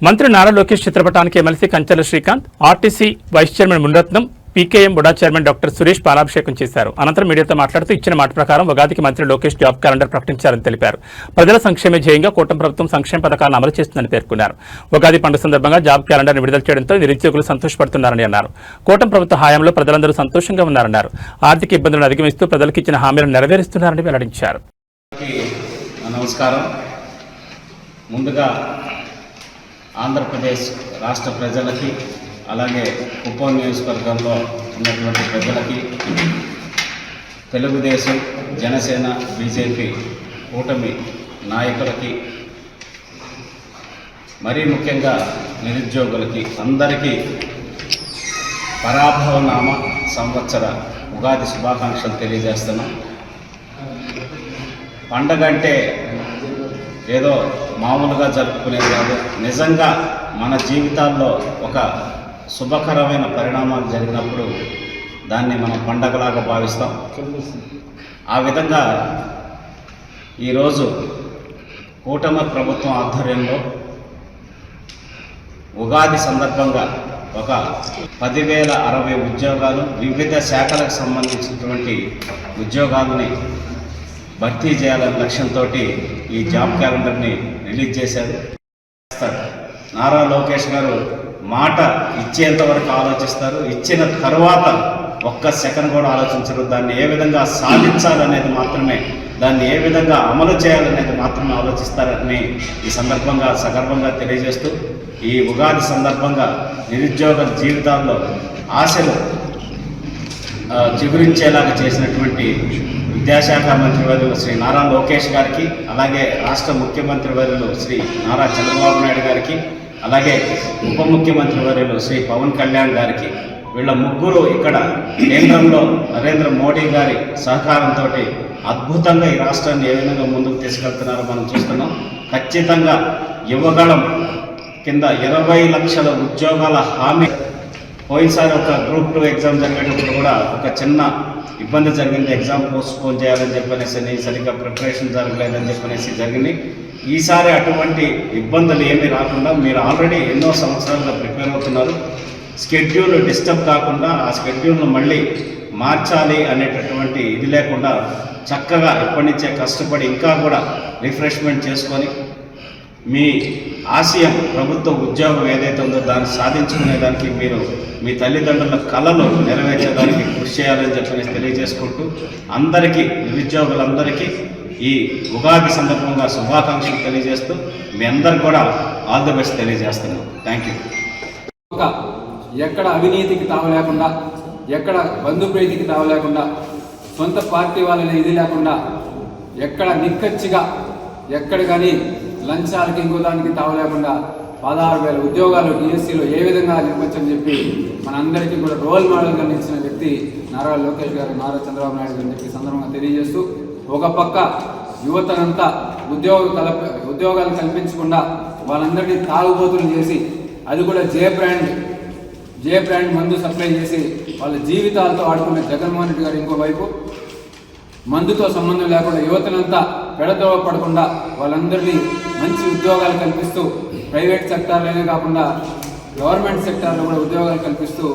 మంత్రి నారా లోకేష్ చిత్రపటానికి MLC Kanchela Srikanth, RTC vice chairman Muniratnam, PKM BUDA chairman doctor Suresh పాలాభిషేకం చేశారు. అనంతరం మీడియాతో మాట్లాడుతూ ఇచ్చిన మాట ప్రకారం ఉగాదికి మంత్రి లోకేష్ జాబ్ క్యాలెండర్ ప్రకటించారని తెలిపారు. ప్రజల సంక్షేమ ధ్యేయంగా కూటమి ప్రభుత్వం సంక్షేమ పథకాలను అమలు చేస్తుందని పేర్కొన్నారు. ఉగాది పండుగ సందర్భంగా జాబ్ క్యాలెండర్ విడుదల చేయడంతో నిరుద్యోగులు సంతోషపడుతున్నారని అన్నారు. కూటమి ప్రభుత్వ హయాంలో ప్రజలందరూ సంతోషంగా ఉన్నారన్నారు. ఆర్థిక ఇబ్బందులను అధిగమిస్తూ ప్రజలకు ఇచ్చిన హామీలను నెరవేరుస్తున్నారని వెల్లడించారు. నమస్కారం. ముందుగా ఆంధ్రప్రదేశ్ రాష్ట్ర ప్రజలకి, అలాగే కుప్పం నియోజకవర్గంలో ఉన్నటువంటి ప్రజలకి, తెలుగుదేశం, జనసేన, బీజేపీ కూటమి నాయకులకి, మరీ ముఖ్యంగా నిరుద్యోగులకి అందరికీ పరాభవనామ సంవత్సర ఉగాది శుభాకాంక్షలు తెలియజేస్తున్నాం. పండగ అంటే ఏదో మామూలుగా జరుపుకునేది కాదు. నిజంగా మన జీవితాల్లో ఒక శుభకరమైన పరిణామాలు జరిగినప్పుడు దాన్ని మనం పండగలాగా భావిస్తాం. ఆ విధంగా ఈరోజు కూటమి ప్రభుత్వం ఆధ్వర్యంలో ఉగాది సందర్భంగా ఒక 10,060 ఉద్యోగాలు, వివిధ శాఖలకు సంబంధించినటువంటి ఉద్యోగాలని భర్తీ చేయాలనే లక్ష్యంతో ఈ జాబ్ క్యాలెండర్ని రిలీజ్ చేశారు. నారా లోకేష్ గారు మాట ఇచ్చేంత వరకు ఆలోచిస్తారు, ఇచ్చిన తర్వాత ఒక్క సెకండ్ కూడా ఆలోచించరు. దాన్ని ఏ విధంగా సాధించాలనేది మాత్రమే, దాన్ని ఏ విధంగా అమలు చేయాలనేది మాత్రమే ఆలోచిస్తారని ఈ సందర్భంగా సగర్వంగా తెలియజేస్తూ, ఈ ఉగాది సందర్భంగా నిరుద్యోగ జీవితాల్లో ఆశలు చిగురించేలాగా చేసినటువంటి విద్యాశాఖ మంత్రివర్యులు శ్రీ నారా లోకేష్ గారికి, అలాగే రాష్ట్ర ముఖ్యమంత్రి వర్యులు శ్రీ నారా చంద్రబాబు నాయుడు గారికి, అలాగే ఉప ముఖ్యమంత్రి వర్యులు శ్రీ పవన్ కళ్యాణ్ గారికి, వీళ్ళ ముగ్గురు ఇక్కడ కేంద్రంలో నరేంద్ర మోడీ గారి సహకారంతో అద్భుతంగా ఈ రాష్ట్రాన్ని ఏ విధంగా ముందుకు తీసుకెళ్తున్నారో మనం చూస్తున్నాం. ఖచ్చితంగా యువగళం కింద 20 లక్షల ఉద్యోగాల హామీ. పోయినసారి ఒక గ్రూప్ 2 ఎగ్జామ్ జరిగేటప్పుడు కూడా ఒక చిన్న ఇబ్బంది జరిగింది. ఎగ్జామ్ పోస్ట్పోన్ చేయాలని చెప్పనేసి, సరిగ్గా ప్రిపరేషన్ జరగలేదని చెప్పనేసి జరిగింది. ఈసారి అటువంటి ఇబ్బందులు ఏమీ రాకుండా మీరు ఆల్రెడీ ఎన్నో సంవత్సరాలుగా ప్రిపేర్ అవుతున్నారు. స్కెడ్యూల్ డిస్టర్బ్ కాకుండా ఆ స్కెడ్యూల్ను మళ్ళీ మార్చాలి అనేటటువంటి ఇది లేకుండా చక్కగా ఇప్పటి నుంచే కష్టపడి ఇంకా కూడా రిఫ్రెష్మెంట్ చేసుకొని మీ ఆశయం ప్రభుత్వ ఉద్యోగం ఏదైతే ఉందో దాన్ని సాధించుకునేదానికి మీరు మీ తల్లిదండ్రుల కళలు నెరవేర్చేదానికి కృషి చేయాలని చెప్పి తెలియజేసుకుంటూ, అందరికీ నిరుద్యోగులందరికీ ఈ ఉగాది సందర్భంగా శుభాకాంక్షలు తెలియజేస్తూ మీ అందరికి కూడా ఆల్ ది బెస్ట్ తెలియజేస్తున్నాను. Thank you. ఎక్కడ అవినీతికి తావు లేకుండా, ఎక్కడ బంధుప్రీతికి తావు లేకుండా, సొంత పార్టీ వాళ్ళని ఇది లేకుండా, ఎక్కడ నిక్కచ్చిగా ఎక్కడ కానీ లంచాలకి ఇంకో దానికి తావు లేకుండా 16,000 ఉద్యోగాలు డిఎస్సీలో ఏ విధంగా నిర్మించని చెప్పి మనందరికీ కూడా రోల్ మోడల్గా నిలిచిన వ్యక్తి నారా లోకేష్ గారు, నారా చంద్రబాబు నాయుడు గారు చెప్పి సందర్భంగా తెలియజేస్తూ, ఒక పక్క యువతనంతా ఉద్యోగాలు కల్పించకుండా వాళ్ళందరినీ తాగుబోతులు చేసి, అది కూడా జే బ్రాండ్ మందు సప్లై చేసి వాళ్ళ జీవితాలతో ఆడుకునే జగన్మోహన్ రెడ్డి గారు ఇంకోవైపు మందుతో సంబంధం లేకుండా యువతనంతా పెడదోవ పడకుండా వాళ్ళందరినీ మంచి ఉద్యోగాలు కల్పిస్తూ, ప్రైవేట్ సెక్టార్లోనే కాకుండా గవర్నమెంట్ సెక్టార్లో కూడా ఉద్యోగాలు కల్పిస్తూ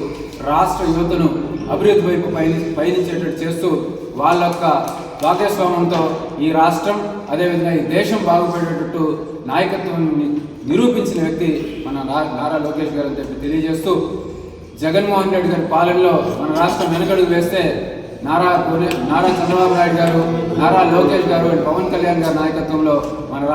రాష్ట్ర యువతను అభివృద్ధి వైపు పయనించేటట్టు చేస్తూ వాళ్ళ యొక్క భాగస్వామ్యంతో ఈ రాష్ట్రం, అదేవిధంగా ఈ దేశం బాగుపడేటట్టు నాయకత్వం నిరూపించిన వ్యక్తి మన నారా లోకేష్ గారు అని చెప్పి తెలియజేస్తూ, జగన్మోహన్ రెడ్డి గారి పాలనలో మన రాష్ట్రం వెనుకడుగు వేస్తే నారా చంద్రబాబు నాయుడు గారు, నారా లోకేష్ గారు, పవన్ కళ్యాణ్ గారి నాయకత్వంలో మన